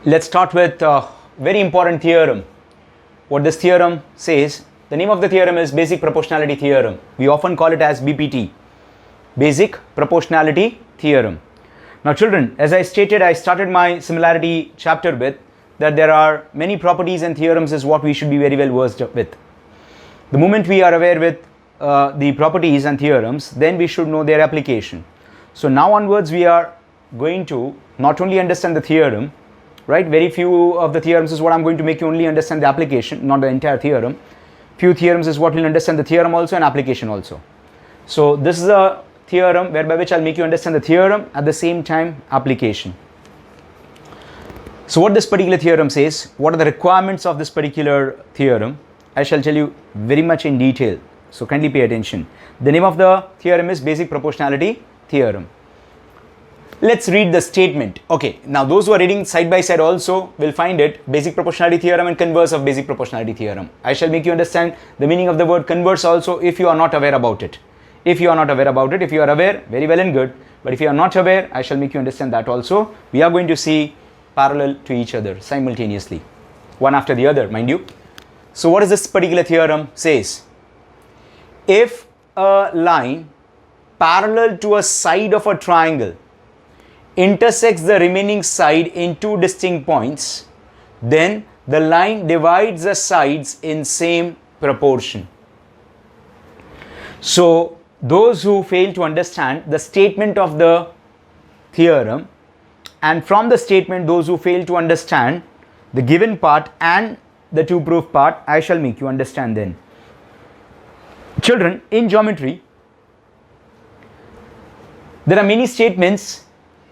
Let's start with a very important theorem. What this theorem says, the name of the theorem is basic proportionality theorem. We often call it as BPT, basic proportionality theorem. Now children, as I stated, I started my similarity chapter with that there are many properties and theorems is what we should be very well versed with. The moment we are aware with the properties and theorems, then we should know their application. So now onwards we are going to not only understand the theorem, right? Very few of the theorems is what I'm going to make you only understand the application, not the entire theorem. Few theorems is what will understand the theorem also and application also. So this is a theorem whereby which I'll make you understand the theorem at the same time application. So what this particular theorem says, what are the requirements of this particular theorem, I shall tell you very much in detail. So kindly pay attention. The name of the theorem is basic proportionality theorem. Let's read the statement. Okay, now those who are reading side by side also will find it basic proportionality theorem and converse of basic proportionality theorem. I shall make you understand the meaning of the word converse also if you are not aware about it. If you are not aware about it, if you are aware, very well and good. But if you are not aware, I shall make you understand that also. We are going to see parallel to each other simultaneously, one after the other, mind you. So what does this particular theorem says? If a line parallel to a side of a triangle intersects the remaining side in two distinct points, then the line divides the sides in same proportion. So those who fail to understand the statement of the theorem, and from the statement those who fail to understand the given part and the to prove part, I shall make you understand then. Children, in geometry there are many statements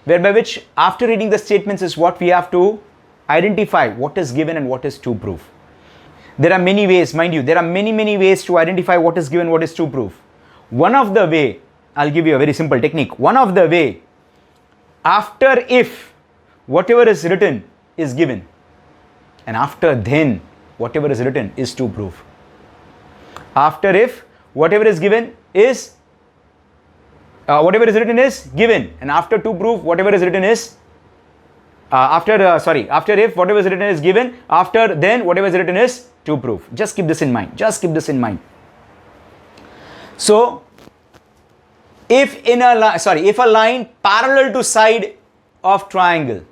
whereby which after reading the statements is what we have to identify what is given and what is to prove. There are many ways, mind you, there are many ways to identify what is given, what is to prove. One of the way, I'll give you a very simple technique. One of the way, after if whatever is written is given, and after then whatever is written is to prove. After if whatever is given is whatever is written is given, and after to prove whatever is written is after if whatever is written is given, after then whatever is written is to prove. Just keep this in mind. Just keep this in mind. So if a line parallel to side of triangle,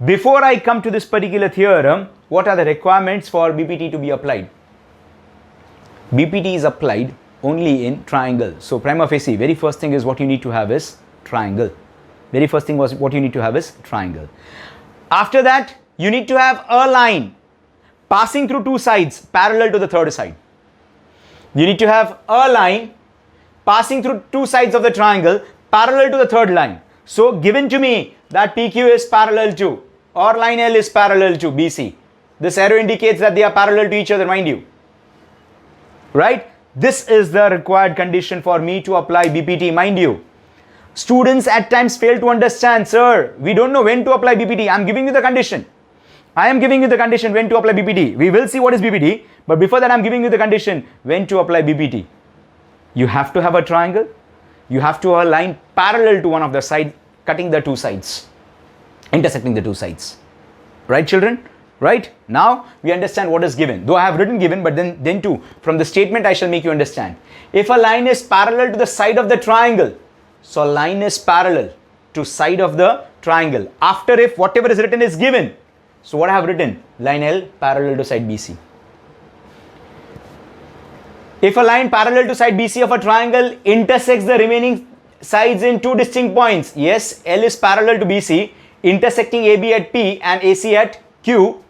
before I come to this particular theorem, what are the requirements for BPT to be applied? BPT is applied only in triangle. So prima facie, very first thing is what you need to have is triangle. Very first thing was what you need to have is triangle. After that, you need to have a line passing through two sides parallel to the third side. You need to have a line passing through two sides of the triangle parallel to the third line. So given to me that PQ is parallel to, or line L is parallel to BC. This arrow indicates that they are parallel to each other, mind you. Right? This is the required condition for me to apply BPT, mind you. Students at times fail to understand, sir, we don't know when to apply BPT. I am giving you the condition. I am giving you the condition when to apply BPT. We will see what is BPT, but before that I am giving you the condition when to apply BPT. You have to have a triangle. You have to have a line parallel to one of the sides, cutting the two sides, intersecting the two sides. Right, children? Right? Now we understand what is given. Though I have written given, but then too, from the statement I shall make you understand. If a line is parallel to the side of the triangle, so a line is parallel to side of the triangle. After if whatever is written is given, so what I have written? Line L parallel to side BC. If a line parallel to side BC of a triangle intersects the remaining sides in two distinct points, yes, L is parallel to BC, intersecting AB at P and AC at Q,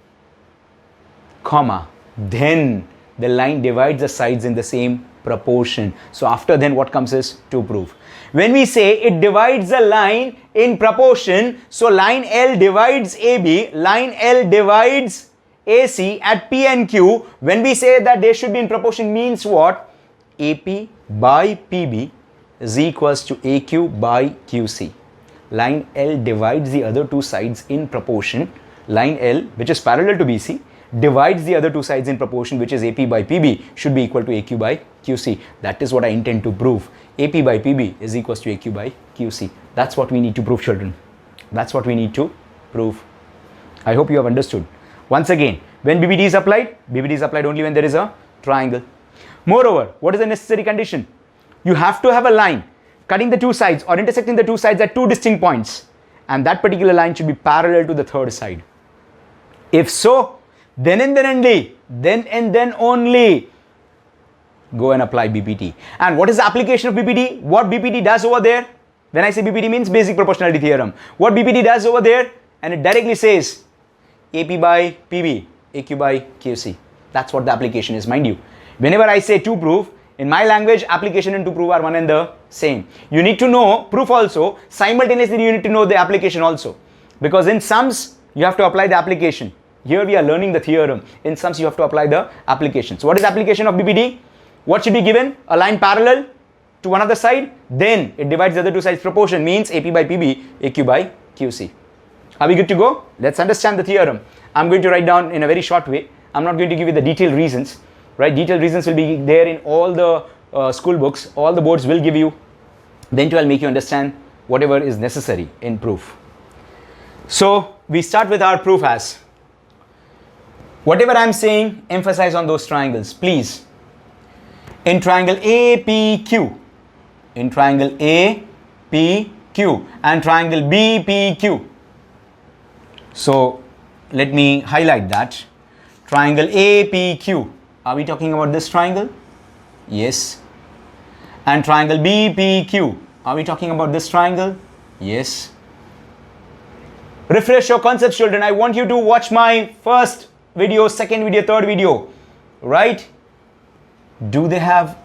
comma, then the line divides the sides in the same proportion. So after then what comes is to prove. When we say it divides the line in proportion, so line L divides AB, line L divides AC at P and Q. When we say that they should be in proportion means what? AP by PB is equals to AQ by QC. Line L divides the other two sides in proportion. Line L, which is parallel to BC, divides the other two sides in proportion, which is AP by PB, should be equal to AQ by QC. That is what I intend to prove. AP by PB is equals to AQ by QC. That's what we need to prove, children. That's what we need to prove. I hope you have understood. Once again, when BBD is applied, BBD is applied only when there is a triangle. Moreover, what is the necessary condition? You have to have a line cutting the two sides or intersecting the two sides at two distinct points, and that particular line should be parallel to the third side. If so, then and then only go and apply BPT. And what is the application of BPT? What BPT does over there? When I say BPT means basic proportionality theorem. What BPT does over there? And it directly says AP by PB, AQ by QC. That's what the application is, mind you. Whenever I say to prove, in my language, application and to prove are one and the same. You need to know proof also. Simultaneously, you need to know the application also. Because in sums, you have to apply the application. Here we are learning the theorem. In sums, you have to apply the application. So what is the application of BPT? What should be given? A line parallel to one other side. Then it divides the other two sides proportion, means AP by PB, AQ by QC. Are we good to go? Let's understand the theorem. I'm going to write down in a very short way. I'm not going to give you the detailed reasons. Right? Detailed reasons will be there in all the school books. All the boards will give you. Then I'll make you understand whatever is necessary in proof. So we start with our proof as, whatever I'm saying, emphasize on those triangles, please. In triangle APQ, in triangle APQ and triangle BPQ. So let me highlight that. Triangle APQ. Are we talking about this triangle? Yes. And triangle BPQ. Are we talking about this triangle? Yes. Refresh your concepts, children. I want you to watch my first video, second video, third video. Right? Do they have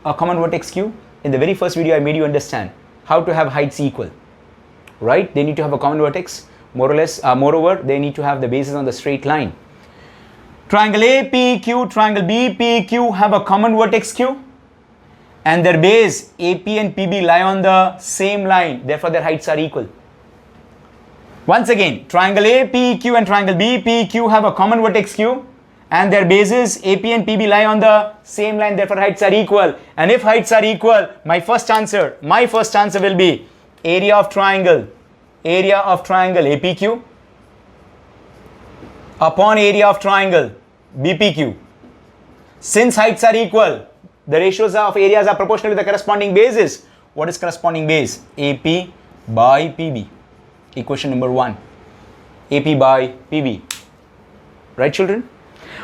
a common vertex Q? In the very first video, I made you understand how to have heights equal. Right? They need to have a common vertex. More or less, moreover, they need to have the bases on the straight line. Triangle APQ, triangle BPQ have a common vertex Q, and their base AP and PB lie on the same line. Therefore, their heights are equal. Once again, triangle APQ and triangle BPQ have a common vertex Q, and their bases AP and PB lie on the same line. Therefore, heights are equal. And if heights are equal, my first answer will be area of triangle APQ upon area of triangle BPQ. Since heights are equal, the ratios of areas are proportional to the corresponding bases. What is corresponding base? AP by PB. Equation number 1. AP by PB. Right, children?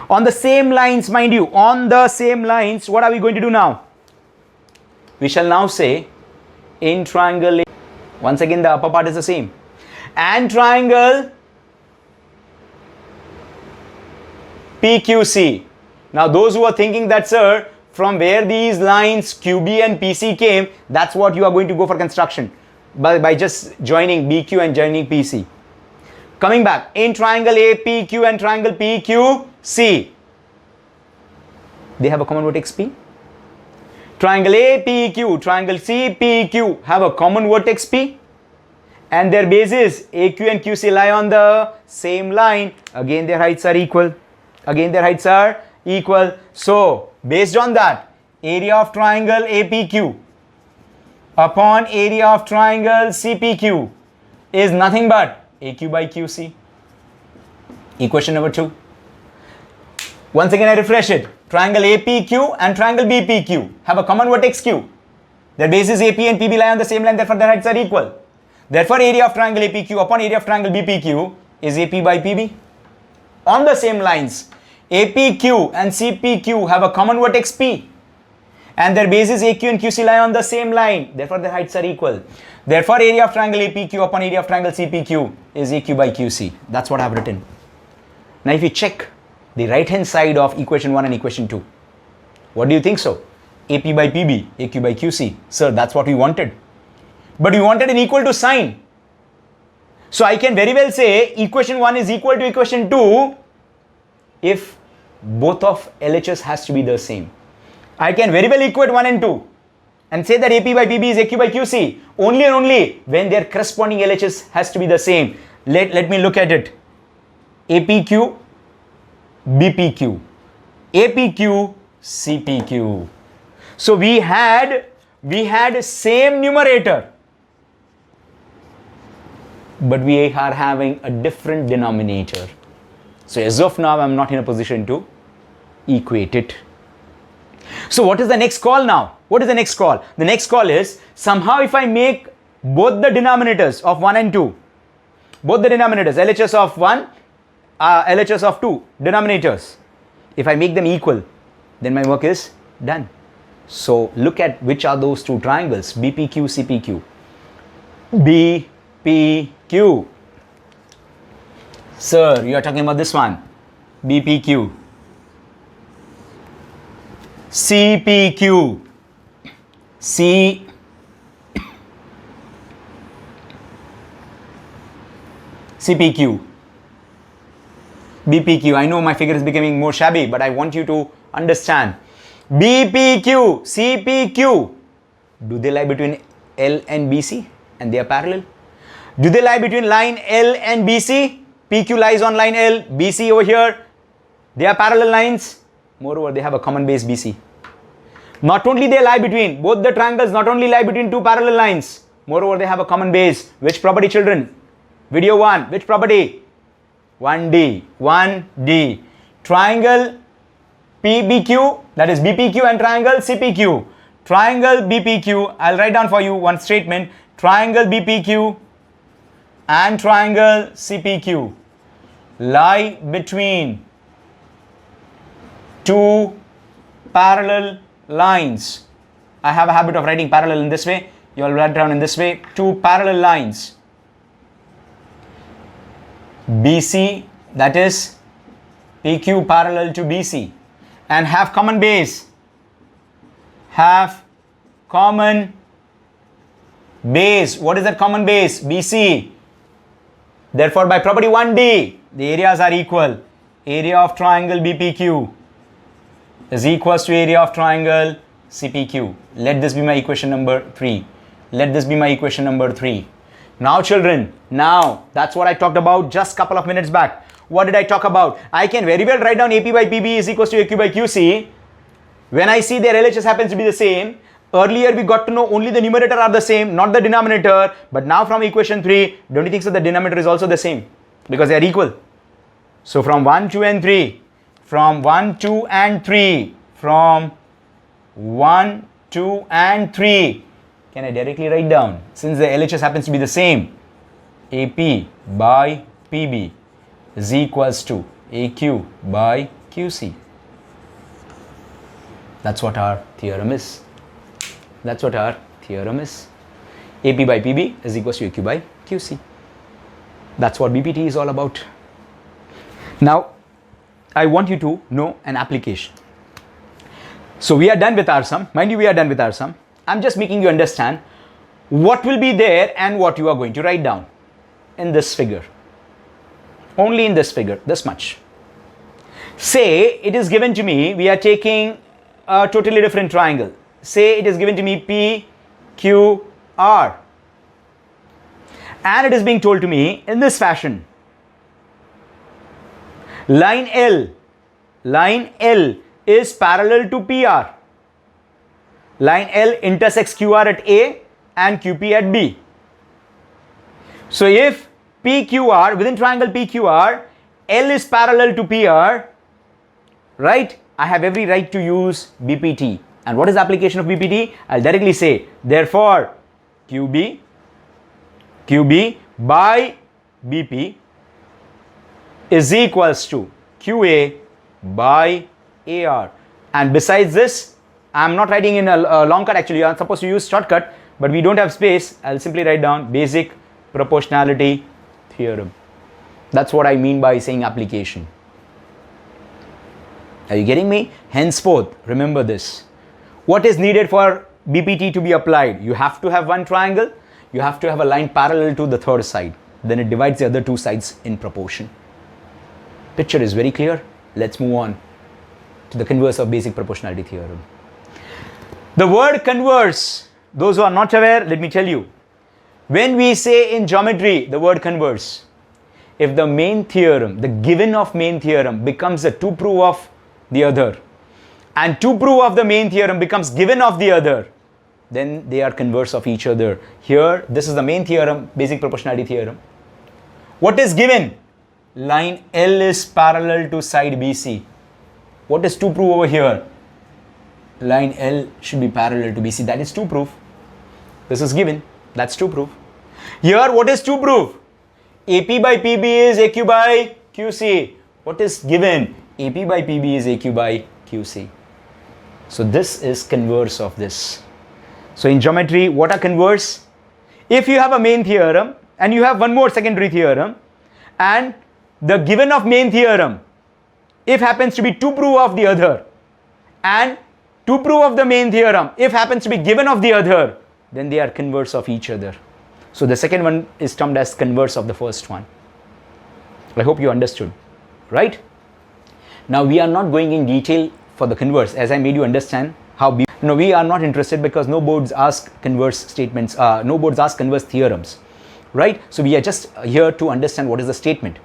On the same lines, mind you, on the same lines, what are we going to do now? We shall now say in triangle, once again the upper part is the same, and triangle PQC. Now those who are thinking that, sir, from where these lines QB and PC came, that's what you are going to go for construction by just joining BQ and joining PC. Coming back, in triangle APQ and triangle PQC, they have a common vertex P. Triangle APQ, triangle CPQ have a common vertex P, and their bases AQ and QC lie on the same line. Again, their heights are equal. So based on that, area of triangle APQ upon area of triangle CPQ is nothing but AQ by QC. Equation number 2. Once again, I refresh it. Triangle APQ and triangle BPQ have a common vertex Q. Their bases AP and PB lie on the same line, therefore their heights are equal. Therefore, area of triangle APQ upon area of triangle BPQ is AP by PB. On the same lines, APQ and CPQ have a common vertex P, and their bases AQ and QC lie on the same line, therefore their heights are equal. Therefore, area of triangle APQ upon area of triangle CPQ is AQ by QC. That's what I have written. Now, if you check the right hand side of equation 1 and equation 2, what do you think so? AP by PB, AQ by QC. Sir, that's what we wanted. But we wanted an equal to sign. So I can very well say equation 1 is equal to equation 2 if both of LHS has to be the same. I can very well equate 1 and 2 and say that AP by PB is AQ by QC only and only when their corresponding LHS has to be the same. Let me look at it. APQ, BPQ, APQ, CPQ. So we had same numerator. but we are having a different denominator. So as of now, I'm not in a position to equate it. So what is the next call now? What is the next call? The next call is somehow if I make both the denominators of 1 and 2, both the denominators, LHS of 1, LHS of 2 denominators, if I make them equal, then my work is done. So look at which are those two triangles, BPQ, CPQ. BPQ. Sir, you are talking about this one. BPQ. CPQ. CPQ. BPQ. I know my figure is becoming more shabby, but I want you to understand. BPQ, CPQ. Do they lie between L and BC and they are parallel? Do they lie between line L and BC? PQ lies on line L, BC over here. They are parallel lines. Moreover, they have a common base BC. Not only they lie between, both the triangles not only lie between two parallel lines. Moreover, they have a common base. Which property, children? Video 1. Which property? 1D. 1D. Triangle PBQ, that is BPQ, and triangle CPQ. Triangle BPQ, I'll write down for you one statement. Triangle BPQ and triangle CPQ lie between two parallel lines. I have a habit of writing parallel in this way. You will write down in this way. Two parallel lines. BC, that is PQ parallel to BC, and have common base. Have common base. What is that common base? BC. Therefore, by property 1D, the areas are equal. Area of triangle BPQ is equals to area of triangle CPQ. Let this be my equation number 3. Let this be my equation number 3. Now children, now that's what I talked about just couple of minutes back. What did I talk about? I can very well write down AP by PB is equals to AQ by QC. When I see their LHS happens to be the same. Earlier we got to know only the numerator are the same, not the denominator. But now from equation 3, don't you think so the denominator is also the same? Because they are equal. So from 1, 2 and 3. From 1, 2 and 3. From 1, 2 and 3. Can I directly write down? Since the LHS happens to be the same. AP by PB is equals to AQ by QC. That's what our theorem is. That's what our theorem is. AP by PB is equals to AQ by QC. That's what BPT is all about. Now, I want you to know an application. So we are done with our sum. Mind you, we are done with our sum. I'm just making you understand what will be there and what you are going to write down in this figure. Only in this figure, this much. Say it is given to me, we are taking a totally different triangle. Say it is given to me P, Q, R. And it is being told to me in this fashion. Line L is parallel to PR. Line L intersects QR at A and QP at B. So if PQR, within triangle PQR, L is parallel to PR, right? I have every right to use BPT. And what is the application of BPT? I'll directly say, therefore, QB by BP is equals to QA by AR. And besides this, I'm not writing in a long cut actually. I'm supposed to use shortcut, but we don't have space. I'll simply write down basic proportionality theorem. That's what I mean by saying application. Are you getting me? Henceforth, remember this. What is needed for BPT to be applied? You have to have one triangle. You have to have a line parallel to the third side. Then it divides the other two sides in proportion. Picture is very clear. Let's move on to the converse of basic proportionality theorem. The word converse, those who are not aware, let me tell you. When we say in geometry the word converse, if the main theorem, the given of main theorem becomes the to prove of the other, and to prove of the main theorem becomes given of the other, then they are converse of each other. Here, this is the main theorem, basic proportionality theorem. What is given? Line L is parallel to side BC. What is to prove over here? Line L should be parallel to BC. That is to prove. This is given. That's to prove. Here, what is to prove? AP by PB is AQ by QC. What is given? AP by PB is AQ by QC. So this is converse of this. So in geometry, what are converse? If you have a main theorem and you have one more secondary theorem, and the given of main theorem, if happens to be to prove of the other, and to prove of the main theorem, if happens to be given of the other, then they are converse of each other. So the second one is termed as converse of the first one. I hope you understood, right? Now we are not going in detail for the converse, as I made you understand how. No, we are not interested because no boards ask converse statements, no boards ask converse theorems, right? So we are just here to understand what is the statement.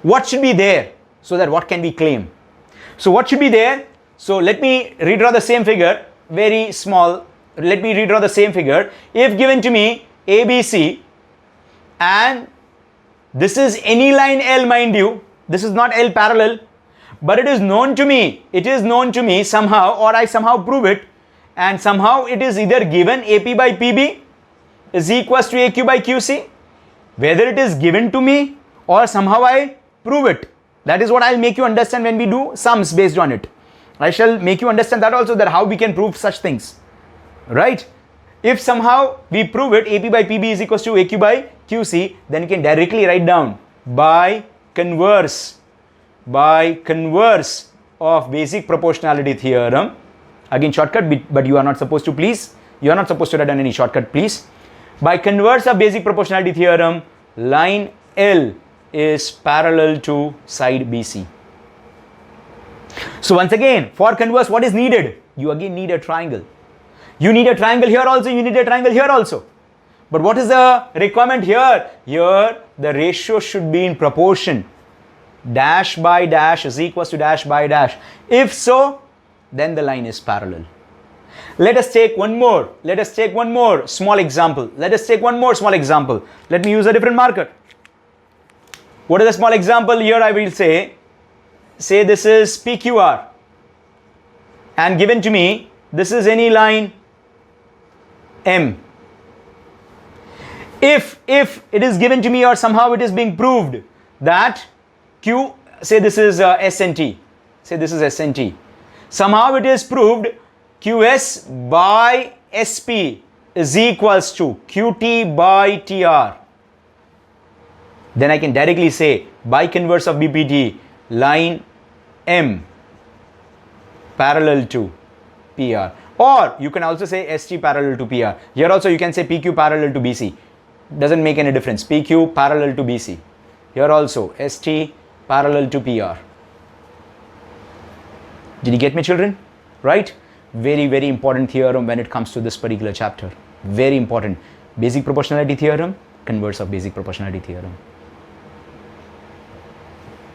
What should be there so that what can we claim? So what should be there? So let me redraw the same figure, very small. Let me redraw the same figure. If given to me ABC, and this is any line L, mind you, this is not L parallel, but it is known to me somehow, or I somehow prove it, and somehow it is either given AP by PB is equals to AQ by QC, whether it is given to me or somehow I prove it. That is what I'll make you understand when we do sums based on it. I shall make you understand that also, that how we can prove such things, right? If somehow we prove it, AP by PB is equals to AQ by QC, then you can directly write down by converse of basic proportionality theorem. Again, shortcut, but you are not supposed to write down any shortcut, please. By converse of basic proportionality theorem, line L is parallel to side BC. So once again, for converse, what is needed? You again need a triangle. You need a triangle here also, you need a triangle here also. But what is the requirement here? Here, the ratio should be in proportion. Dash by dash is equals to dash by dash. If so, then the line is parallel. Let us take one more small example. Let me use a different marker. What is the small example? Here I will say this is PQR, and given to me, this is any line M. If it is given to me, or somehow it is being proved that Q, say this is SNT, somehow it is proved QS by SP is equals to QT by TR, then I can directly say by converse of BPT, line M parallel to PR. Or you can also say ST parallel to PR. Here also you can say PQ parallel to BC. Doesn't make any difference. PQ parallel to BC. Here also ST parallel to PR. Did you get me, children? Right? Very, very important theorem when it comes to this particular chapter. Very important. Basic proportionality theorem, converse of basic proportionality theorem.